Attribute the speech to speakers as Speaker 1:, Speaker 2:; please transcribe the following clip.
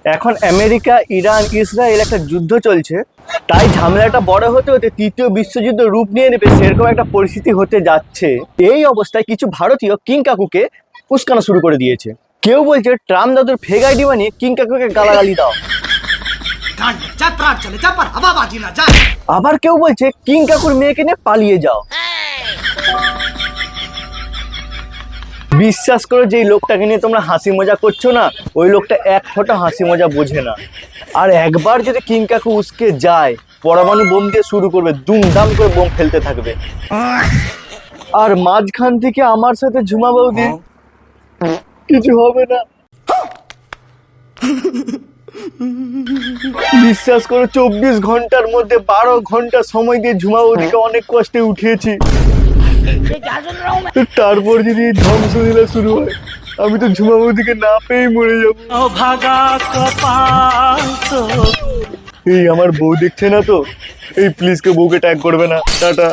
Speaker 1: এখন America, Iran, Israel একটা যুদ্ধ চলছে, তাই ঝামেলাটা বড় হতে হতে তৃতীয় বিশ্বযুদ্ধ রূপ নিয়ে নেবে, সেরকম একটা পরিস্থিতি হতে যাচ্ছে। এই অবস্থায় কিছু ভারতীয় কিং কাকুকে উস্কানো শুরু করে দিয়েছে। কেউ বলছে ট্রাম্প দাদুর ফেক আইডি বানিয়ে কিং কাকুকে গালাগালি দাও, আবার কেউ বলছে কিং কাকুর মেয়েকে নিয়ে পালিয়ে যাও। বিশ্বাস করো, যেই লোকটাকে নিয়ে তোমরা হাসি মজা করছো না, ওই লোকটা এক ফোঁটা হাসি মজা বোঝে না। আর একবার যদি কিং কাকু উস্কে যায়, পরমাণু বোম দিয়ে শুরু করবে, দুমদাম করে বোম ফেলতে থাকবে। আর মাঝখান থেকে আমার সাথে ঝুমা বৌদি, কিছু হবে না। বিশ্বাস করো, 24 ঘন্টার মধ্যে 12 ঘন্টা সময় দিয়ে ঝুমা বৌদিকে অনেক কষ্টে উঠিয়েছি। তারপর যদি ধ্বংসলীলা শুরু হয়, আমি তো ঝুমা বৌদিকে না পেয়ে মরে যাবো। এই আমার বউ দেখছে না তো, এই প্লিজ কে বউকে ট্যাগ করবে না। টাটা।